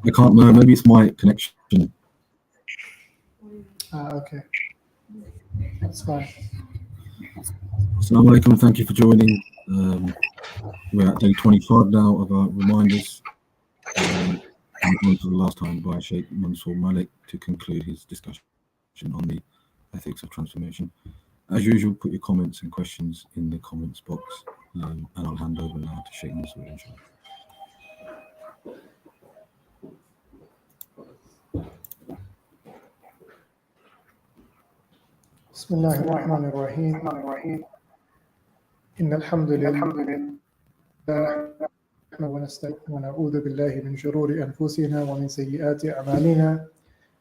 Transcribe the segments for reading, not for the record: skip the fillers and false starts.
I can't know. Maybe it's my connection. Okay. That's fine. Assalamu alaikum. Thank you for joining. We're at day 25 now of our reminders. And on for the last time by Shaykh Mansoor Malik to conclude his discussion on the ethics of transformation. As usual, put your comments and questions in the comments box, and I'll hand over now to Shaykh Mansoor, inshallah. بسم الله الرحمن الرحيم إن الحمد لله ونستعين ونعوذ بالله من شرور أنفسنا ومن سيئات أعمالنا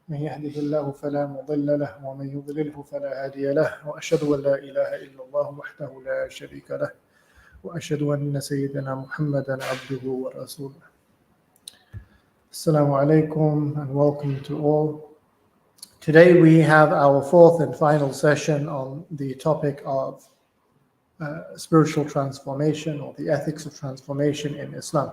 من يهده الله فلا مضل له ومن يضلله فلا هادي له وأشهد أن لا إله إلا الله وحده لا شريك له وأشهد أن سيدنا محمدا عبده ورسوله. Assalamu alaikum and welcome to all. Today we have our fourth and final session on the topic of spiritual transformation or the ethics of transformation in Islam.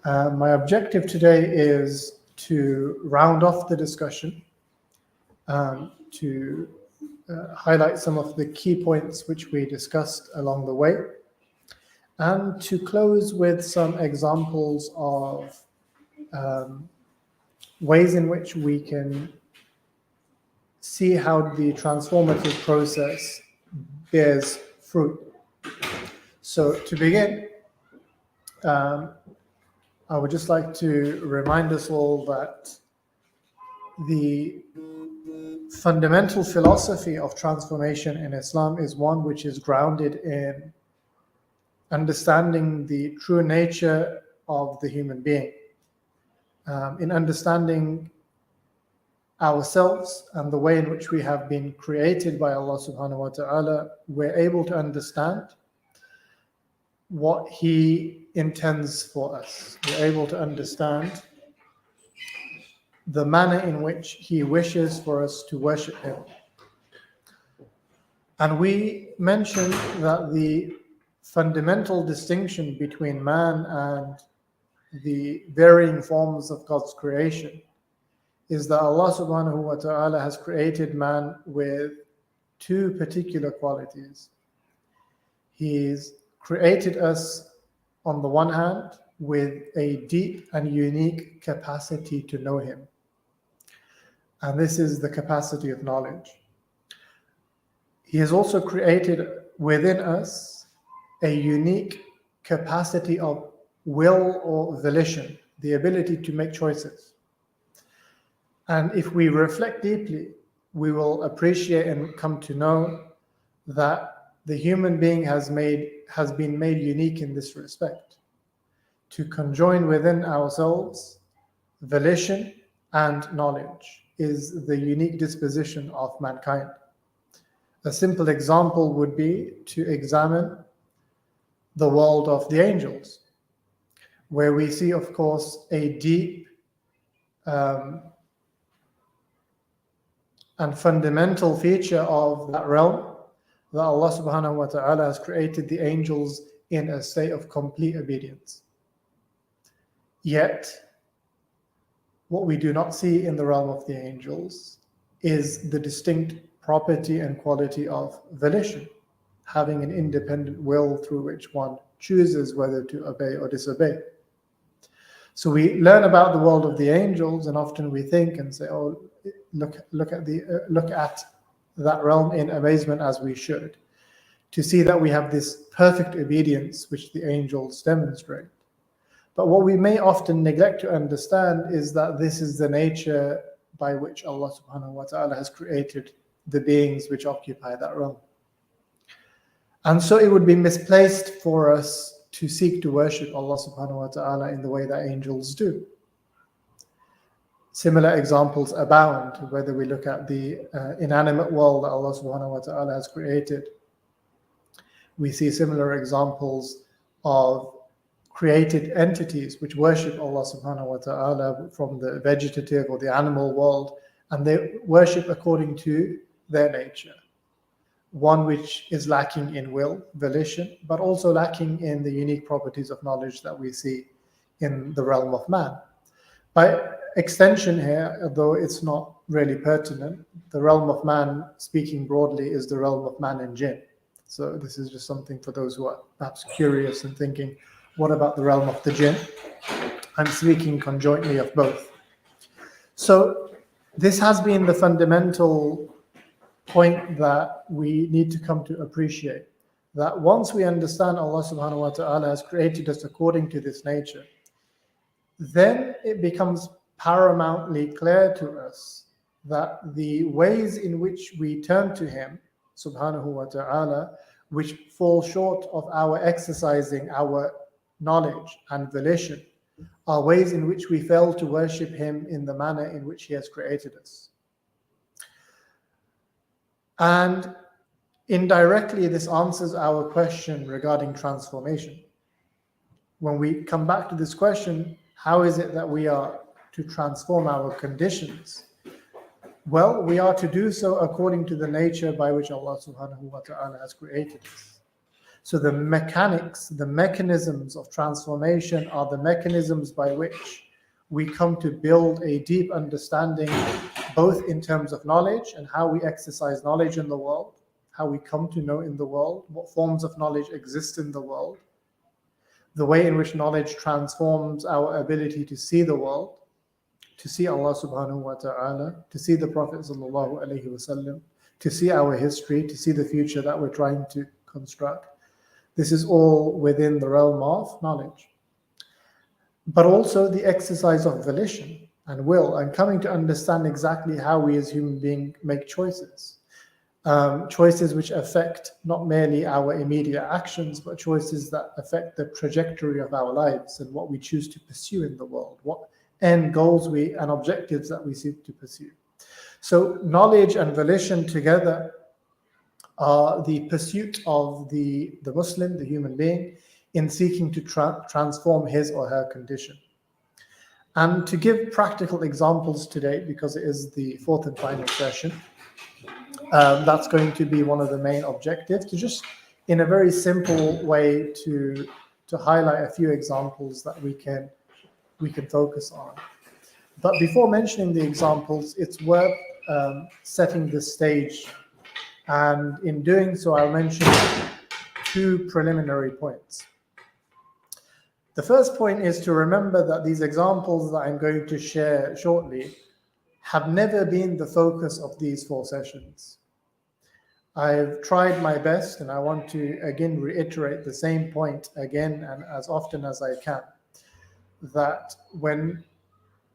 My objective today is to round off the discussion, to highlight some of the key points which we discussed along the way, and to close with some examples of ways in which we can see how the transformative process bears fruit. So to begin, I would just like to remind us all that the fundamental philosophy of transformation in Islam is one which is grounded in understanding the true nature of the human being, in understanding ourselves and the way in which we have been created by Allah subhanahu wa ta'ala. We're able to understand what He intends for us. We're able to understand the manner in which He wishes for us to worship Him. And we mentioned that the fundamental distinction between man and the varying forms of God's creation is that Allah subhanahu wa ta'ala has created man with two particular qualities. He's created us on the one hand with a deep and unique capacity to know Him. And this is the capacity of knowledge. He has also created within us a unique capacity of will or volition, the ability to make choices. And if we reflect deeply, we will appreciate and come to know that the human being has been made unique in this respect, to conjoin within ourselves volition and knowledge is the unique disposition of mankind. A simple example would be to examine the world of the angels, where we see, of course, a deep and fundamental feature of that realm, that Allah subhanahu wa ta'ala has created the angels in a state of complete obedience. Yet, what we do not see in the realm of the angels is the distinct property and quality of volition, having an independent will through which one chooses whether to obey or disobey. So we learn about the world of the angels, and often we think and say, "Oh, look at that realm in amazement," as we should, to see that we have this perfect obedience which the angels demonstrate. But what we may often neglect to understand is that this is the nature by which Allah subhanahu wa ta'ala has created the beings which occupy that realm. And so it would be misplaced for us to seek to worship Allah subhanahu wa ta'ala in the way that angels do. Similar examples abound, whether we look at the inanimate world that Allah subhanahu wa ta'ala has created. We see similar examples of created entities which worship Allah subhanahu wa ta'ala from the vegetative or the animal world, and they worship according to their nature. One which is lacking in will, volition, but also lacking in the unique properties of knowledge that we see in the realm of man. By extension here, although it's not really pertinent, the realm of man, speaking broadly, is the realm of man and jinn. So this is just something for those who are perhaps curious and thinking, what about the realm of the jinn? I'm speaking conjointly of both. So this has been the fundamental point that we need to come to appreciate, that once we understand Allah subhanahu wa ta'ala has created us according to this nature, then it becomes paramountly clear to us that the ways in which we turn to Him subhanahu wa ta'ala, which fall short of our exercising our knowledge and volition, are ways in which we fail to worship Him in the manner in which He has created us. And indirectly, this answers our question regarding transformation. When we come back to this question, how is it that we are to transform our conditions? Well, we are to do so according to the nature by which Allah subhanahu wa ta'ala has created us. So the mechanics, the mechanisms of transformation are the mechanisms by which we come to build a deep understanding, both in terms of knowledge and how we exercise knowledge in the world, how we come to know in the world, what forms of knowledge exist in the world, the way in which knowledge transforms our ability to see the world, to see Allah subhanahu wa ta'ala, to see the Prophet sallallahu alaihi wasallam, to see our history, to see the future that we're trying to construct. This is all within the realm of knowledge. But also the exercise of volition and will, and coming to understand exactly how we as human beings make choices. Choices which affect not merely our immediate actions, but choices that affect the trajectory of our lives and what we choose to pursue in the world, what end goals and objectives that we seek to pursue. So knowledge and volition together are the pursuit of the Muslim, the human being, in seeking to transform his or her condition. And to give practical examples today, because it is the fourth and final session, that's going to be one of the main objectives, to just in a very simple way to highlight a few examples that we can focus on. But before mentioning the examples, it's worth setting the stage. And in doing so, I'll mention two preliminary points. The first point is to remember that these examples that I'm going to share shortly have never been the focus of these 4 sessions. I've tried my best, and I want to again reiterate the same point again and as often as I can, that when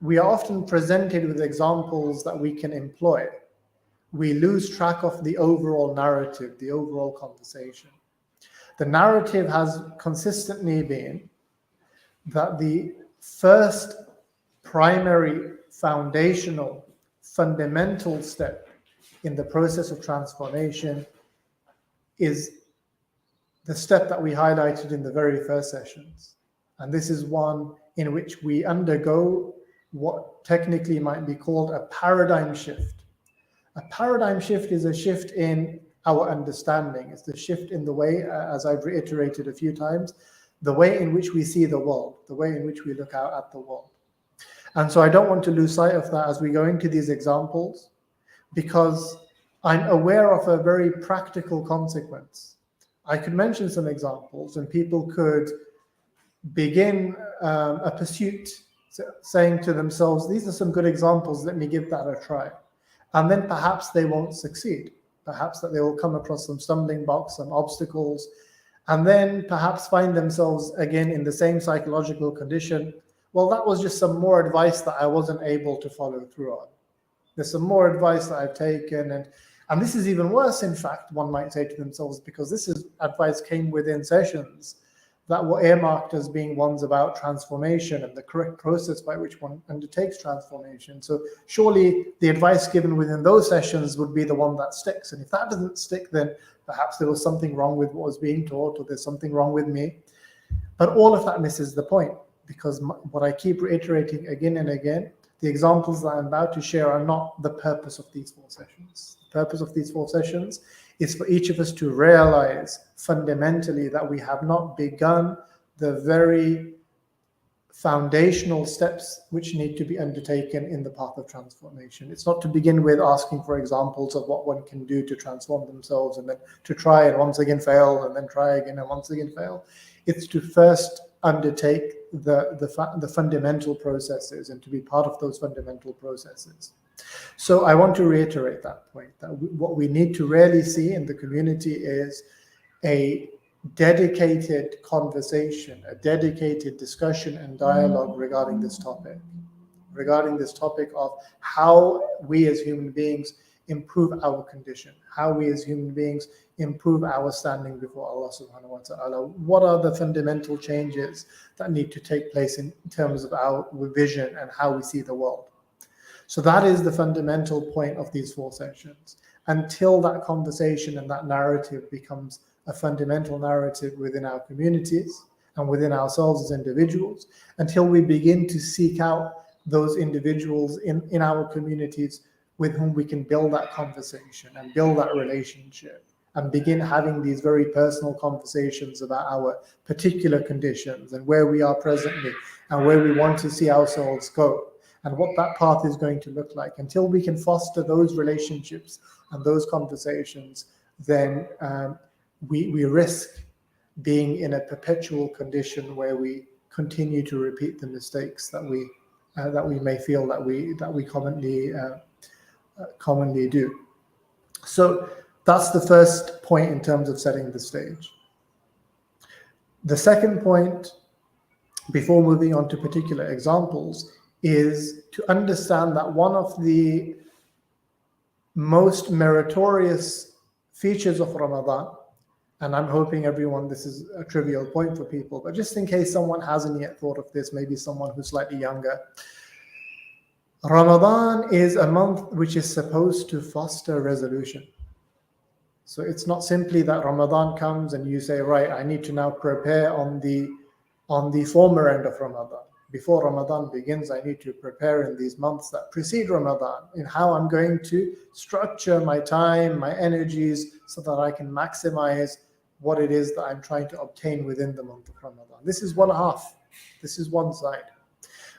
we are often presented with examples that we can employ, we lose track of the overall narrative, the overall conversation. The narrative has consistently been that the first primary, foundational, fundamental step in the process of transformation is the step that we highlighted in the very first sessions. And this is one in which we undergo what technically might be called a paradigm shift. A paradigm shift is a shift in our understanding. It's the shift in the way, as I've reiterated a few times, the way in which we see the world, the way in which we look out at the world. And so I don't want to lose sight of that as we go into these examples, because I'm aware of a very practical consequence. I could mention some examples and people could begin a pursuit saying to themselves, these are some good examples, let me give that a try. And then perhaps they won't succeed. Perhaps that they will come across some stumbling blocks, some obstacles, and then perhaps find themselves again in the same psychological condition. Well, that was just some more advice that I wasn't able to follow through on. There's some more advice that I've taken, and this is even worse, in fact, one might say to themselves, because this is advice came within sessions that were earmarked as being ones about transformation and the correct process by which one undertakes transformation. So surely the advice given within those sessions would be the one that sticks. And if that doesn't stick, then perhaps there was something wrong with what was being taught, or there's something wrong with me. But all of that misses the point, because what I keep reiterating again and again, the examples that I'm about to share are not the purpose of these 4 sessions. The purpose of these 4 sessions is for each of us to realize fundamentally that we have not begun the very foundational steps which need to be undertaken in the path of transformation. It's not to begin with asking for examples of what one can do to transform themselves and then to try and once again fail and then try again and once again fail. It's to first undertake the fundamental processes and to be part of those fundamental processes. So I want to reiterate that point, that what we need to really see in the community is a dedicated conversation, a dedicated discussion and dialogue regarding this topic of how we as human beings improve our condition, how we as human beings improve our standing before Allah subhanahu wa ta'ala. What are the fundamental changes that need to take place in terms of our vision and how we see the world? So that is the fundamental point of these 4 sessions. Until that conversation and that narrative becomes a fundamental narrative within our communities and within ourselves as individuals, until we begin to seek out those individuals in our communities with whom we can build that conversation and build that relationship and begin having these very personal conversations about our particular conditions and where we are presently and where we want to see ourselves go and what that path is going to look like. Until we can foster those relationships and those conversations, then we risk being in a perpetual condition where we continue to repeat the mistakes that we may feel that we commonly do. So that's the first point in terms of setting the stage. The second point, before moving on to particular examples, is to understand that one of the most meritorious features of Ramadan, and I'm hoping everyone, this is a trivial point for people, but just in case someone hasn't yet thought of this, maybe someone who's slightly younger, Ramadan is a month which is supposed to foster resolution. So it's not simply that Ramadan comes and you say, right, I need to now prepare on the former end of Ramadan. Before Ramadan begins, I need to prepare in these months that precede Ramadan in how I'm going to structure my time, my energies, so that I can maximize what it is that I'm trying to obtain within the month of Ramadan. This is one half. This is one side.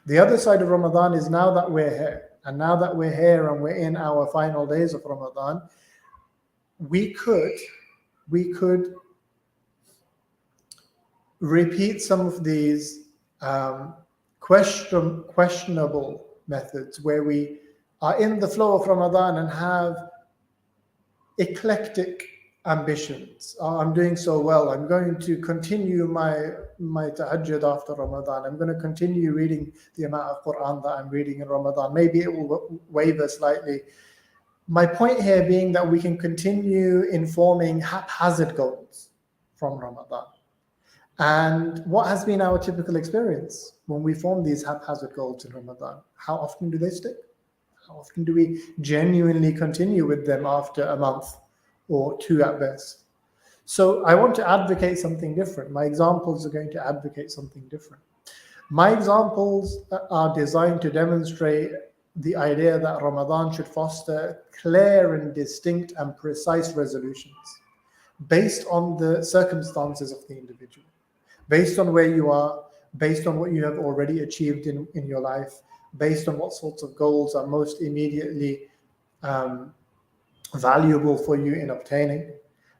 The other side of Ramadan is now that we're here. And now that we're here and we're in our final days of Ramadan, we could repeat some of these questionable methods where we are in the flow of Ramadan and have eclectic ambitions. I'm doing so well. I'm going to continue my tahajjud after Ramadan. I'm going to continue reading the amount of Quran that I'm reading in Ramadan. Maybe it will waver slightly. My point here being that we can continue informing haphazard goals from Ramadan. And what has been our typical experience when we form these haphazard goals in Ramadan? How often do they stick? How often do we genuinely continue with them after a month or 2 at best? So I want to advocate something different. My examples are going to advocate something different. My examples are designed to demonstrate the idea that Ramadan should foster clear and distinct and precise resolutions based on the circumstances of the individual, based on where you are, based on what you have already achieved in your life, based on what sorts of goals are most immediately valuable for you in obtaining.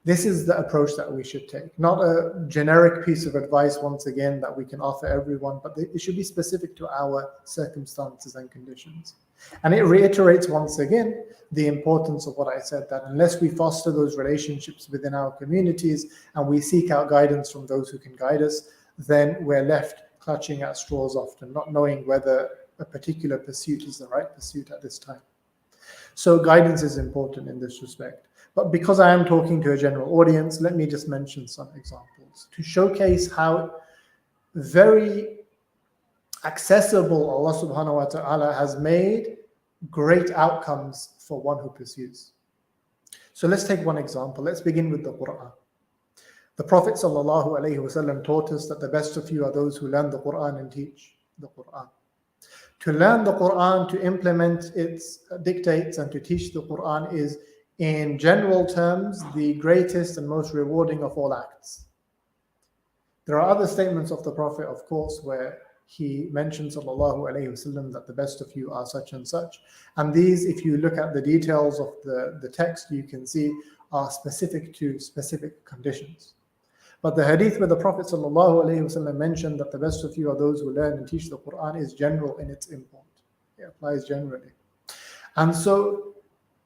This is the approach that we should take. Not a generic piece of advice, once again, that we can offer everyone, but it should be specific to our circumstances and conditions. And it reiterates once again the importance of what I said, that unless we foster those relationships within our communities and we seek out guidance from those who can guide us, then we're left clutching at straws often, not knowing whether a particular pursuit is the right pursuit at this time. So guidance is important in this respect. But because I am talking to a general audience, let me just mention some examples to showcase how very accessible Allah subhanahu wa ta'ala has made great outcomes for one who pursues. So let's take one example. Let's begin with the Quran. The Prophet sallallahu alaihi wasallam taught us that the best of you are those who learn the Quran and teach the Quran. To learn the Quran, to implement its dictates and to teach the Quran is, in general terms, the greatest and most rewarding of all acts. There are other statements of the Prophet, of course, where he mentioned sallallahu alayhi wasallam that the best of you are such and such. And these, if you look at the details of the text, you can see are specific to specific conditions. But the hadith where the Prophet sallallahu alayhi wasallam mentioned that the best of you are those who learn and teach the Quran is general in its import. It applies generally. And so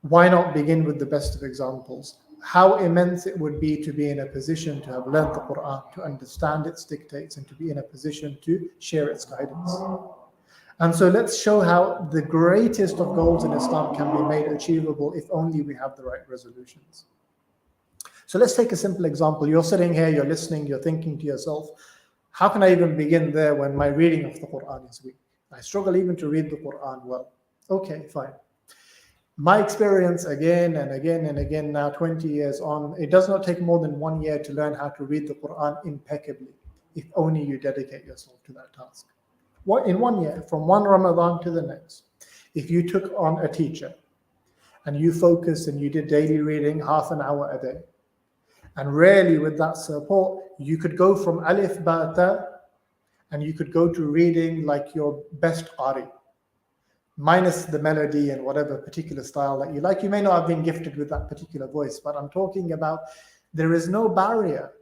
why not begin with the best of examples? How immense it would be to be in a position to have learned the Quran, to understand its dictates, and to be in a position to share its guidance. And so let's show how the greatest of goals in Islam can be made achievable if only we have the right resolutions. So let's take a simple example. You're sitting here, you're listening, you're thinking to yourself, how can I even begin there when my reading of the Quran is weak? I struggle even to read the Quran well. Okay, fine. My experience again and again and again now, 20 years on, it does not take more than 1 year to learn how to read the Quran impeccably, if only you dedicate yourself to that task. In 1 year, from one Ramadan to the next, if you took on a teacher and you focused and you did daily reading, half an hour a day, and really with that support, you could go from alif ba ta and you could go to reading like your best qari, minus the melody and whatever particular style that you like. You may not have been gifted with that particular voice, but I'm talking about there is no barrier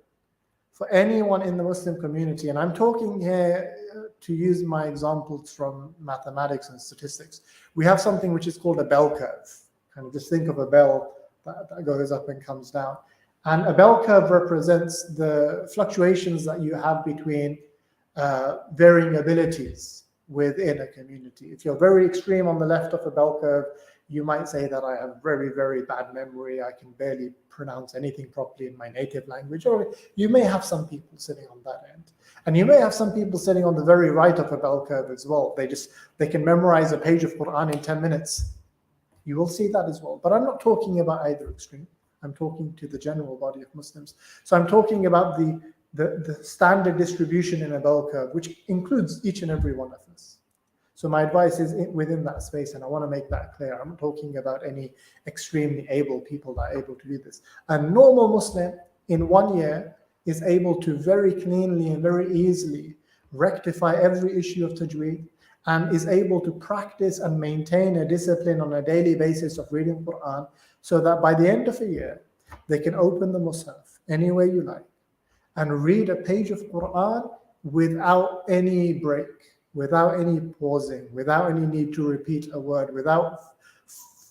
for anyone in the Muslim community. And I'm talking here to use my examples from mathematics and statistics. We have something which is called a bell curve. Kind of just think of a bell that goes up and comes down. And a bell curve represents the fluctuations that you have between varying abilities within a community. If you're very extreme on the left of a bell curve, you might say that I have very, very bad memory. I can barely pronounce anything properly in my native language. Or you may have some people sitting on that end. And you may have some people sitting on the very right of a bell curve as well. They can memorize a page of Quran in 10 minutes. You will see that as well. But I'm not talking about either extreme. I'm talking to the general body of Muslims. So I'm talking about the standard distribution in a bell curve, which includes each and every one of us. So my advice is within that space, and I want to make that clear. I'm not talking about any extremely able people that are able to do this. A normal Muslim in 1 year is able to very cleanly and very easily rectify every issue of tajweed and is able to practice and maintain a discipline on a daily basis of reading Quran, so that by the end of a year, they can open the Mus'haf any way you like and read a page of Quran without any break, without any pausing, without any need to repeat a word, without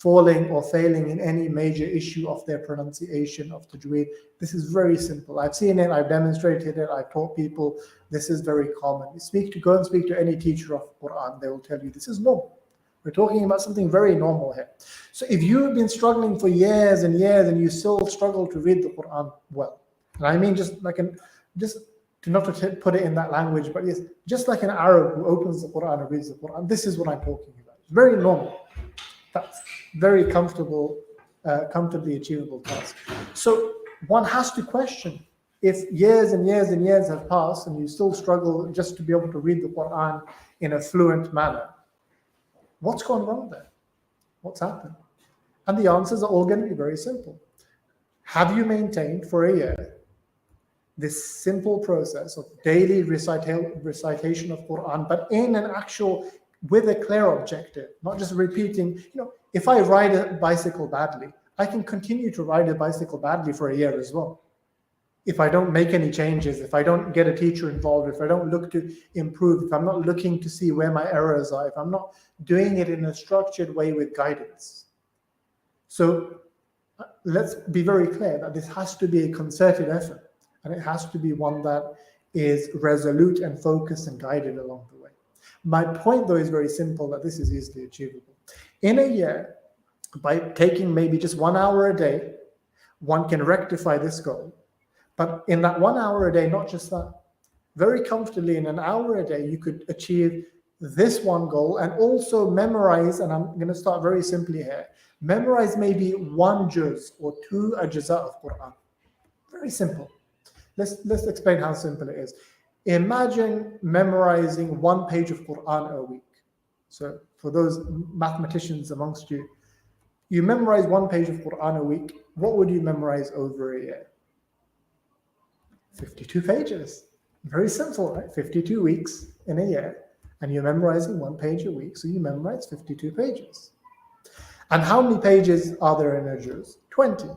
falling or failing in any major issue of their pronunciation of tajweed. This is very simple. I've seen it, I've demonstrated it, I've taught people. This is very common. Go and speak to any teacher of Quran, they will tell you this is normal. We're talking about something very normal here. So if you've been struggling for years and years and you still struggle to read the Quran well, and I mean not to put it in that language, but yes, just like an Arab who opens the Quran and reads the Quran, this is what I'm talking about. It's very normal. That's very comfortably achievable task. So one has to question, if years and years and years have passed and you still struggle just to be able to read the Quran in a fluent manner, what's gone wrong there? What's happened? And the answers are all going to be very simple. Have you maintained for a year this simple process of daily recitation of Quran, but in an actual, with a clear objective, not just repeating, if I ride a bicycle badly, I can continue to ride a bicycle badly for a year as well. If I don't make any changes, if I don't get a teacher involved, if I don't look to improve, if I'm not looking to see where my errors are, if I'm not doing it in a structured way with guidance. So let's be very clear that this has to be a concerted effort, and it has to be one that is resolute and focused and guided along the way. My point, though, is very simple, that this is easily achievable. In a year, by taking maybe just 1 hour a day, one can rectify this goal. But in that 1 hour a day, not just that, very comfortably in an hour a day, you could achieve this one goal and also memorize, and I'm going to start very simply here, memorize maybe 1 juz or 2 ajza of Quran. Very simple. Let's explain how simple it is. Imagine memorizing 1 page of Quran a week. So for those mathematicians amongst you, you memorize 1 page of Quran a week. What would you memorize over a year? 52 pages. Very simple, right? 52 weeks in a year. And you're memorizing 1 page a week, so you memorize 52 pages. And how many pages are there in a juz? 20.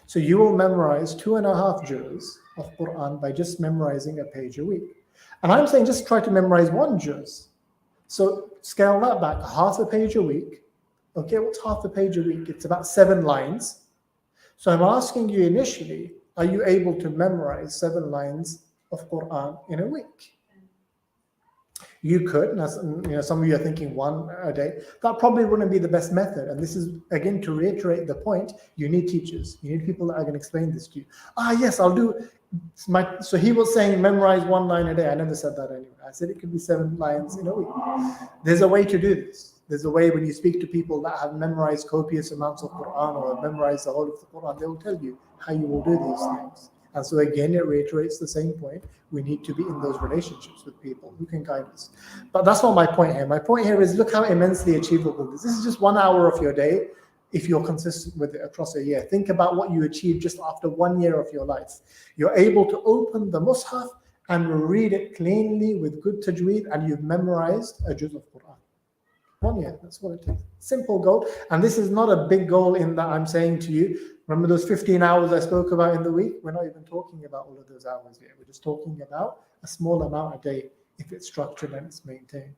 So you will memorize 2.5 juz of Quran by just memorizing a page a week. And I'm saying just try to memorize 1 juz. So scale that back, half a page a week. Okay, what's half a page a week? It's about 7 lines. So I'm asking you initially, are you able to memorize 7 lines of Quran in a week? You could, and some of you are thinking 1 a day. That probably wouldn't be the best method. And this is, again, to reiterate the point, you need teachers. You need people that are going to explain this to you. Yes, I'll do. So he was saying memorize 1 line a day. I never said that anyway. I said it could be 7 lines in a week. There's a way to do this. There's a way when you speak to people that have memorized copious amounts of Quran or have memorized the whole of the Quran, they will tell you how you will do these things. And so again, it reiterates the same point. We need to be in those relationships with people who can guide us. But that's not my point here. My point here is look how immensely achievable this is. This is just 1 hour of your day if you're consistent with it across a year. Think about what you achieved just after 1 year of your life. You're able to open the Mus'haf and read it cleanly with good tajweed, and you've memorized a juz of Quran. 1 year, that's what it is. Simple goal. And this is not a big goal in that I'm saying to you, remember those 15 hours I spoke about in the week? We're not even talking about all of those hours here. We're just talking about a small amount a day if it's structured and it's maintained.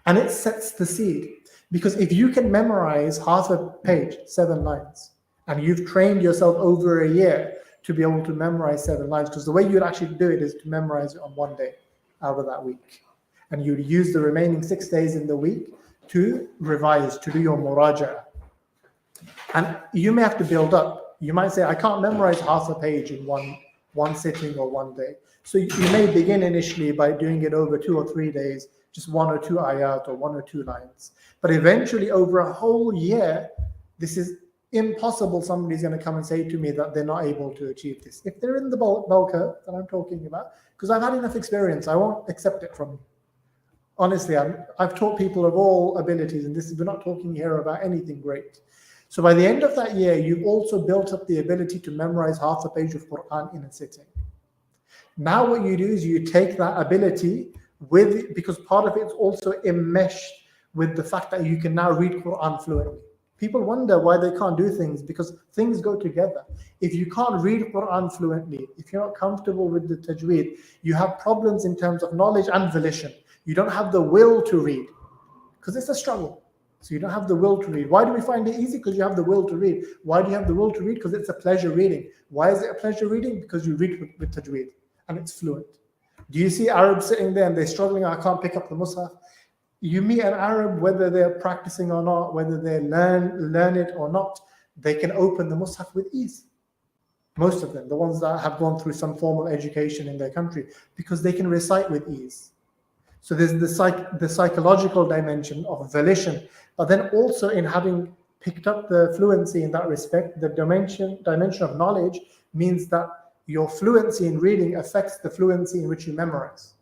And it sets the seed. Because if you can memorize half a page, 7 lines, and you've trained yourself over a year to be able to memorize 7 lines, because the way you'd actually do it is to memorize it on 1 day out of that week. And you'd use the remaining 6 days in the week to revise, to do your muraja. And you may have to build up. You might say, I can't memorize half a page in one sitting or 1 day. So you may begin initially by doing it over 2 or 3 days, just 1 or 2 ayat or 1 or 2 lines. But eventually, over a whole year, this is impossible. Somebody's going to come and say to me that they're not able to achieve this. If they're in the bell curve that I'm talking about, because I've had enough experience, I won't accept it from you. Honestly, I've taught people of all abilities, and we're not talking here about anything great. So by the end of that year, you've also built up the ability to memorize half a page of Quran in a sitting. Now what you do is you take that ability because part of it's also enmeshed with the fact that you can now read Quran fluently. People wonder why they can't do things, because things go together. If you can't read Quran fluently, if you're not comfortable with the tajweed, you have problems in terms of knowledge and volition. You don't have the will to read, because it's a struggle. So you don't have the will to read. Why do we find it easy? Because you have the will to read. Why do you have the will to read? Because it's a pleasure reading. Why is it a pleasure reading? Because you read with tajweed and it's fluent. Do you see Arabs sitting there and they're struggling? I can't pick up the Mus'haf. You meet an Arab, whether they're practicing or not, whether they learn it or not, they can open the Mus'haf with ease. Most of them, the ones that have gone through some formal education in their country, because they can recite with ease. So there's the psychological dimension of volition, but then also in having picked up the fluency in that respect, the dimension of knowledge means that your fluency in reading affects the fluency in which you memorize.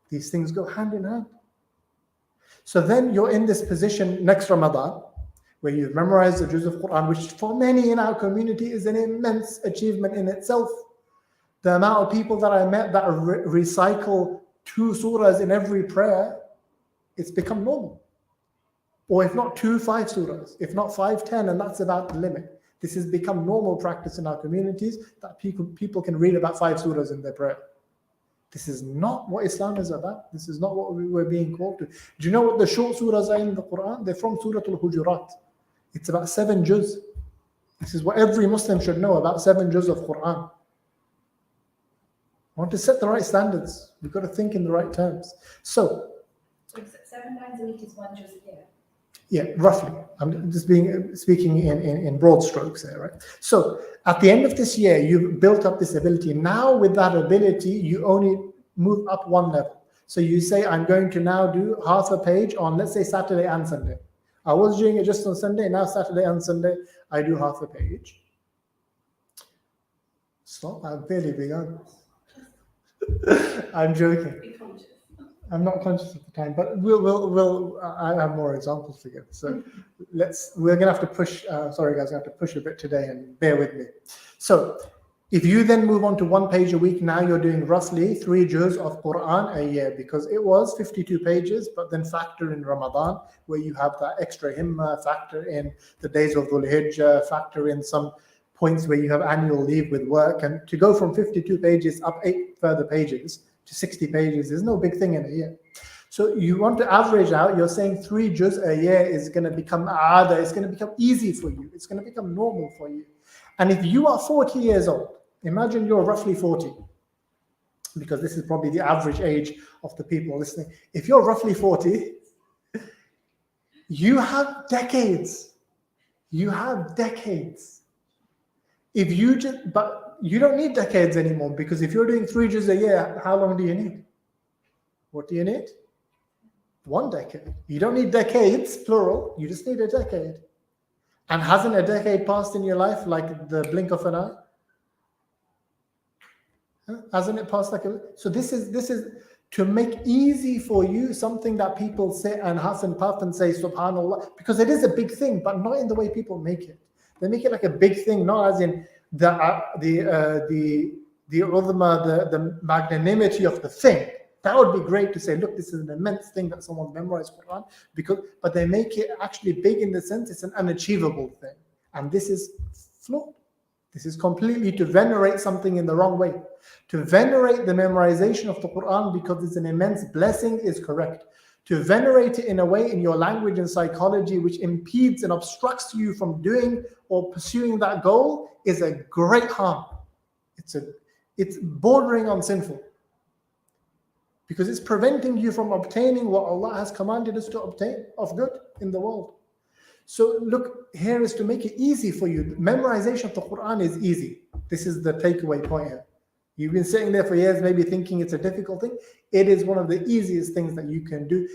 These things go hand in hand. So then you're in this position next Ramadan, where you've memorized the juz of Quran, which for many in our community is an immense achievement in itself. The amount of people that I met that recycle 2 surahs in every prayer, it's become normal. Or if not 2, 5 surahs, if not 5, 10, and that's about the limit. This has become normal practice in our communities, that people can read about 5 surahs in their prayer. This is not what Islam is about. This is not what we were being called to. Do you know what the short surahs are in the Quran? They're from Surah Al-Hujurat. It's about 7 juz. This is what every Muslim should know about 7 juz of Quran. I want to set the right standards. We've got to think in the right terms. So 7 lines a week is 1 juz a year. Yeah, roughly. I'm just speaking in broad strokes there, right? So at the end of this year, you've built up this ability. Now with that ability, you only move up 1 level. So you say, I'm going to now do half a page on, let's say, Saturday and Sunday. I was doing it just on Sunday. Now Saturday and Sunday, I do half a page. Stop, I've barely begun. I'm joking. Be conscious. I'm not conscious of the time, but I have more examples to give. So we're going to have to push, sorry guys, I have to push a bit today and bear with me. So If you then move on to 1 page a week, now you're doing roughly 3 juz of Quran a year, because it was 52 pages, but then factor in Ramadan, where you have that extra himma, factor in the days of Dhul Hijjah, factor in some points where you have annual leave with work, and to go from 52 pages up 8 further pages to 60 pages is no big thing in a year. So you want to average out, you're saying 3 juz a year is going to become aada, it's going to become easy for you, it's going to become normal for you. And if you are 40 years old, imagine you're roughly 40, because this is probably the average age of the people listening. If you're roughly 40, you have decades. You have decades. If you just, but you don't need decades anymore, because if you're doing 3 juz a year, how long do you need? What do you need? 1 decade. You don't need decades, plural. You just need a decade. And hasn't a decade passed in your life like the blink of an eye? Huh? Hasn't it passed like a... So this is to make easy for you something that people say and huff and puff and say subhanallah, because it is a big thing, but not in the way people make it. They make it like a big thing, not as in the udhma, the magnanimity of the thing. That would be great to say, look, this is an immense thing that someone memorized Quran, but they make it actually big in the sense it's an unachievable thing. And this is flawed. This is completely to venerate something in the wrong way. To venerate the memorization of the Quran because it's an immense blessing is correct. To venerate it in a way in your language and psychology which impedes and obstructs you from doing or pursuing that goal is a great harm. It's bordering on sinful, because it's preventing you from obtaining what Allah has commanded us to obtain of good in the world. So look, here is to make it easy for you. Memorization of the Quran is easy. This is the takeaway point here. You've been sitting there for years maybe thinking it's a difficult thing. It is one of the easiest things that you can do.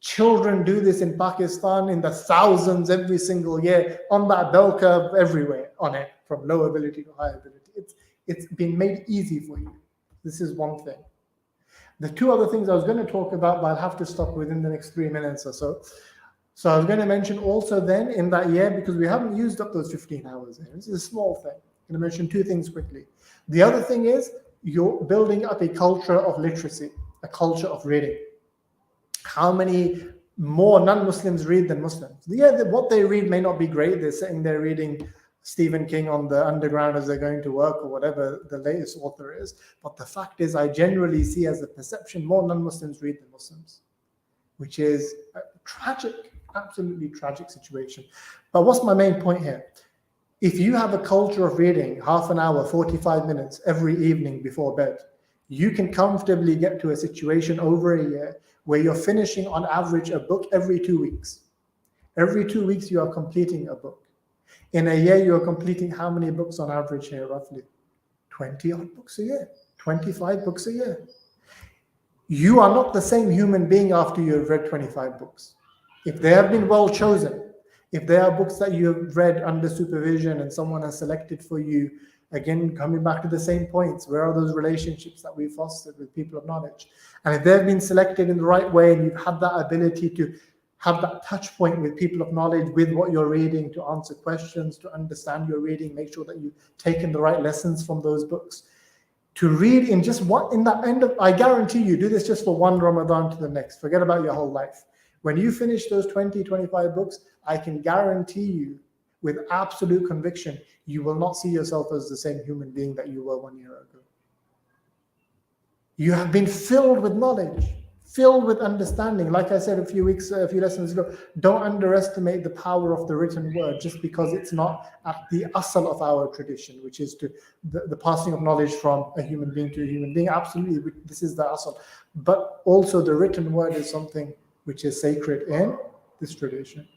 Children do this in Pakistan in the thousands every single year, on that bell curve everywhere on it, from low ability to high ability. It's been made easy for you. This is one thing. The 2 other things I was going to talk about, but I'll have to stop within the next 3 minutes or so. So I was going to mention also then in that year, because we haven't used up those 15 hours here. This is a small thing. I'm going to mention 2 things quickly. The other thing is you're building up a culture of literacy, a culture of reading. How many more non-Muslims read than Muslims? Yeah, what they read may not be great. They're sitting there reading Stephen King on the underground as they're going to work, or whatever the latest author is. But the fact is, I generally see as a perception more non-Muslims read than Muslims, which is a tragic, absolutely tragic situation. But what's my main point here? If you have a culture of reading half an hour, 45 minutes every evening before bed, you can comfortably get to a situation over a year where you're finishing on average a book every 2 weeks. Every 2 weeks you are completing a book. In a year, you're completing how many books on average here, roughly? 20 odd books a year, 25 books a year. You are not the same human being after you have read 25 books. If they have been well chosen, if there are books that you have read under supervision and someone has selected for you, again, coming back to the same points, where are those relationships that we fostered with people of knowledge? And if they've been selected in the right way and you've had that ability to have that touch point with people of knowledge, with what you're reading, to answer questions, to understand your reading, make sure that you've taken the right lessons from those books. To read in just one, in that end of, I guarantee you, do this just for one Ramadan to the next. Forget about your whole life. When you finish those 20, 25 books, I can guarantee you with absolute conviction, you will not see yourself as the same human being that you were 1 year ago. You have been filled with knowledge, filled with understanding. Like I said a few lessons ago, don't underestimate the power of the written word just because it's not at the asal of our tradition, which is to the passing of knowledge from a human being to a human being. Absolutely, this is the asal. But also the written word is something which is sacred in this tradition.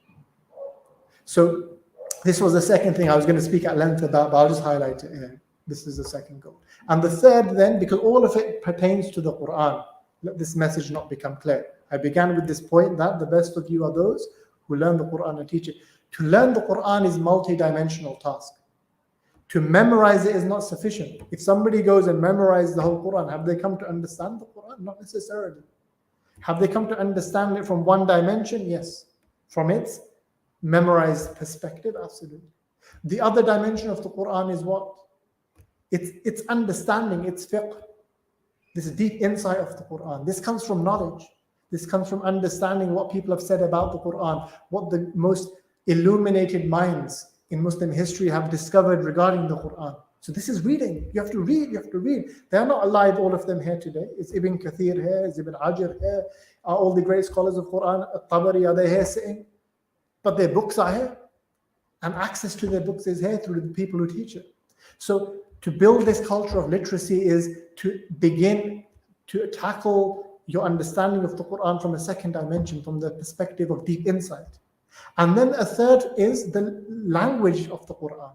So this was the second thing I was going to speak at length about, but I'll just highlight it here. This is the second goal. And the third then, because all of it pertains to the Quran, let this message not become clear. I began with this point that the best of you are those who learn the Quran and teach it. To learn the Quran is a multi-dimensional task. To memorize it is not sufficient. If somebody goes and memorizes the whole Quran, have they come to understand the Quran? Not necessarily. Have they come to understand it from one dimension? Yes. From its memorized perspective? Absolutely. The other dimension of the Quran is what? It's understanding, it's fiqh. This deep insight of the Quran. This comes from knowledge. This comes from understanding what people have said about the Quran, what the most illuminated minds in Muslim history have discovered regarding the Quran. So this is reading. You have to read, you have to read. They are not alive, all of them here today. Is Ibn Kathir here? Is Ibn Hajar here? Are all the great scholars of Quran, At-Tabari, are they here sitting? But their books are here. And access to their books is here through the people who teach it. So to build this culture of literacy is to begin to tackle your understanding of the Quran from a second dimension, from the perspective of deep insight. And then a third is the language of the Quran.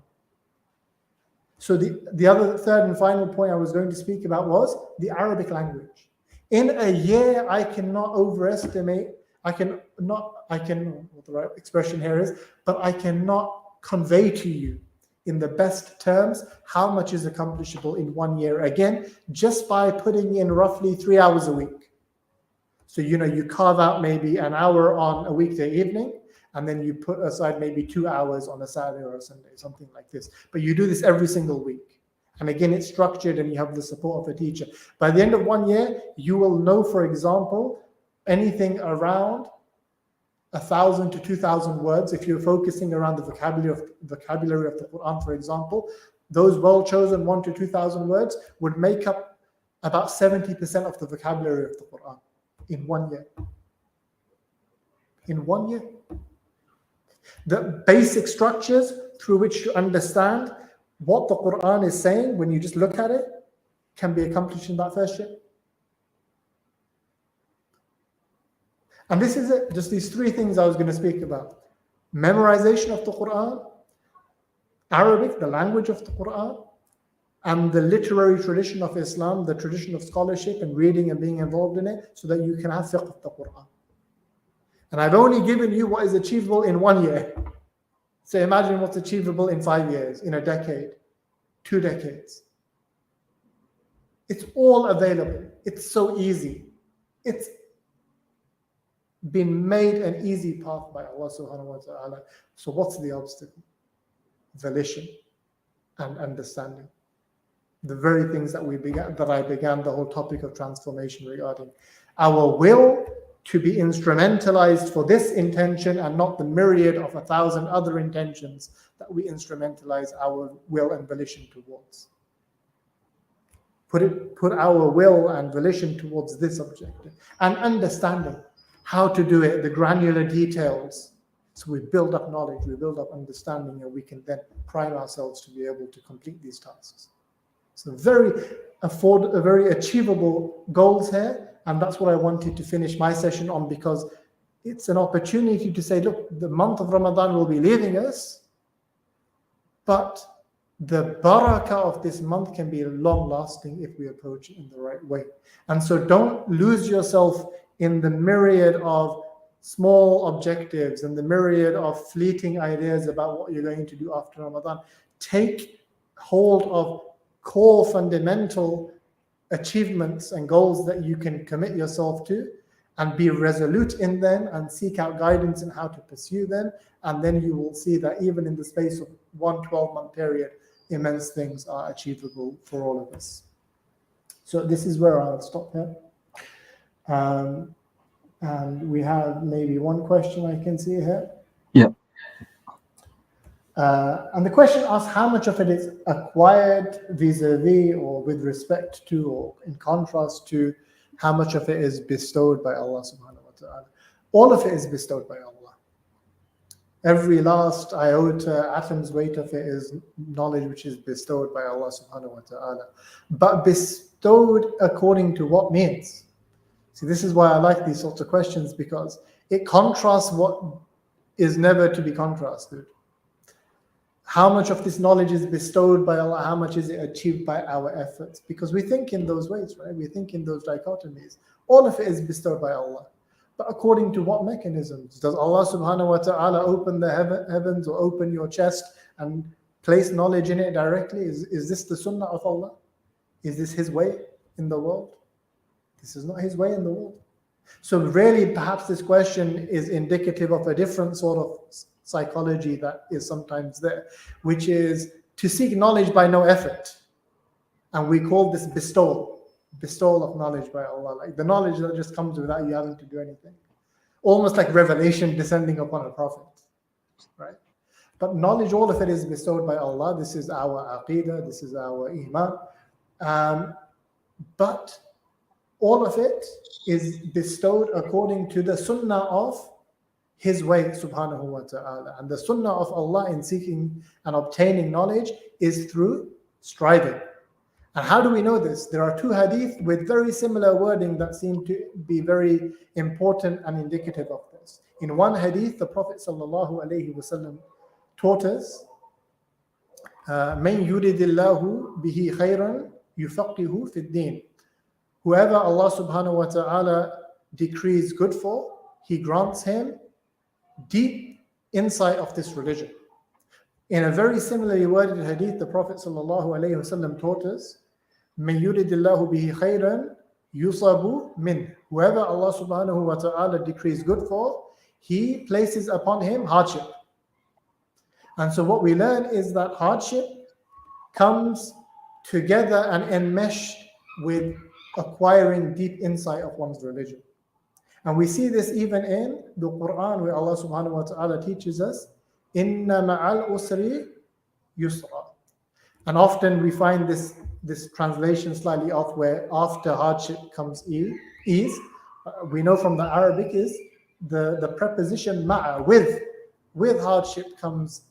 So the other third and final point I was going to speak about was the Arabic language. In a year, I cannot overestimate, what the right expression here is, but I cannot convey to you in the best terms how much is accomplishable in 1 year. Again, just by putting in roughly 3 hours a week. So, you carve out maybe an hour on a weekday evening, and then you put aside maybe 2 hours on a Saturday or a Sunday, something like this. But you do this every single week. And again, it's structured and you have the support of a teacher. By the end of 1 year, you will know, for example, anything around 1,000 to 2,000 words. If you're focusing around the vocabulary of the Quran, for example, those well-chosen 1,000 to 2,000 words would make up about 70% of the vocabulary of the Quran in 1 year. In 1 year. The basic structures through which you understand what the Quran is saying when you just look at it can be accomplished in that first year. And this is it, just these three things I was going to speak about. Memorization of the Quran, Arabic, the language of the Quran, and the literary tradition of Islam, the tradition of scholarship and reading and being involved in it, so that you can have fiqh of the Quran. And I've only given you what is achievable in 1 year. So imagine what's achievable in 5 years, in a decade, 2 decades. It's all available. It's so easy. It's been made an easy path by Allah subhanahu wa ta'ala. So what's the obstacle? Volition and understanding. The very things that I began the whole topic of transformation regarding. Our will to be instrumentalized for this intention and not the myriad of 1,000 other intentions that we instrumentalize our will and volition towards. Put our will and volition towards this objective and understanding how to do it, the granular details. So we build up knowledge, we build up understanding, and we can then prime ourselves to be able to complete these tasks. So very achievable goals here. And that's what I wanted to finish my session on, because it's an opportunity to say, look, the month of Ramadan will be leaving us, but the barakah of this month can be long lasting if we approach it in the right way. And so don't lose yourself in the myriad of small objectives and the myriad of fleeting ideas about what you're going to do after Ramadan. Take hold of core fundamental achievements and goals that you can commit yourself to, and be resolute in them and seek out guidance in how to pursue them. And then you will see that even in the space of 1 12-month period, immense things are achievable for all of us. So this is where I'll stop here. And we have maybe one question I can see here. Yeah. And the question asks how much of it is acquired vis-a-vis or with respect to or in contrast to how much of it is bestowed by Allah subhanahu wa ta'ala. All of it is bestowed by Allah. Every last iota, atom's weight of it is knowledge which is bestowed by Allah subhanahu wa ta'ala. But bestowed according to what means? See, this is why I like these sorts of questions, because it contrasts what is never to be contrasted. How much of this knowledge is bestowed by Allah? How much is it achieved by our efforts? Because we think in those ways, right? We think in those dichotomies. All of it is bestowed by Allah. But according to what mechanisms? Does Allah subhanahu wa ta'ala open the heavens or open your chest and place knowledge in it directly? Is this the sunnah of Allah? Is this His way in the world? This is not His way in the world. So really, perhaps this question is indicative of a different sort of psychology that is sometimes there, which is to seek knowledge by no effort. And we call this bestowal of knowledge by Allah, like the knowledge that just comes without you having to do anything. Almost like revelation descending upon a prophet, right? But knowledge, all of it is bestowed by Allah. This is our aqidah, this is our iman. But all of it is bestowed according to the sunnah of His way, subhanahu wa ta'ala. And the sunnah of Allah in seeking and obtaining knowledge is through striving. And how do we know this? There are two hadith with very similar wording that seem to be very important and indicative of this. In one hadith, the Prophet sallallahu alaihi wasallam taught us, "Man yuridillahu bihi khayran yufaqihu fid din." Whoever Allah subhanahu wa ta'ala decrees good for, He grants him deep insight of this religion. In a very similarly worded hadith, the Prophet sallallahu alaihi wasallam taught us, "Man yuridillahu bihi khayran yusabu min." Whoever Allah subhanahu wa ta'ala decrees good for, He places upon him hardship. And so what we learn is that hardship comes together and enmeshed with acquiring deep insight of one's religion. And we see this even in the Quran, where Allah subhanahu wa ta'ala teaches us, "Inna ma'al usri yusra." And often we find this translation slightly off, where after hardship comes ease. We know from the Arabic is the preposition ma'a, with hardship comes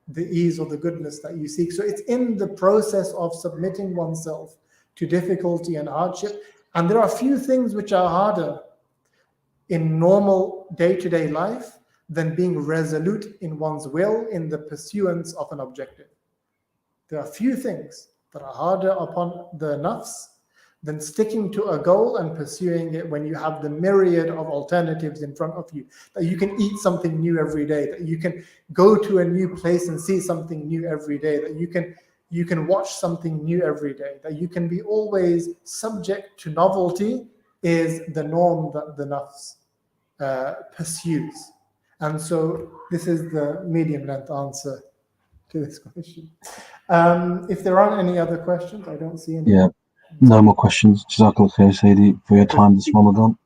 the ease or the goodness that you seek. So it's in the process of submitting oneself to difficulty and hardship. And there are few things which are harder in normal day-to-day life than being resolute in one's will in the pursuance of an objective. There are few things that are harder upon the nafs than sticking to a goal and pursuing it when you have the myriad of alternatives in front of you. That you can eat something new every day, that you can go to a new place and see something new every day, that you can watch something new every day, that you can be always subject to novelty is the norm that the nafs pursues. And so this is the medium length answer to this question. If there aren't any other questions, I don't see any. Yeah, no more questions. Jazakallah khair, Sayyidi, for your time this Ramadan.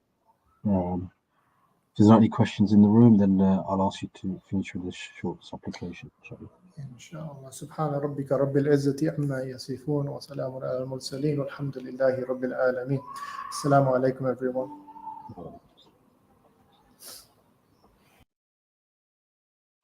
If there's not any questions in the room, then I'll ask you to finish with this short supplication. Inshallah. Subhana rabbika rabbil izzati amma yasifun wa salamun ala al-mursaleen walhamdulillahi rabbil alameen. Assalamu alaikum everyone.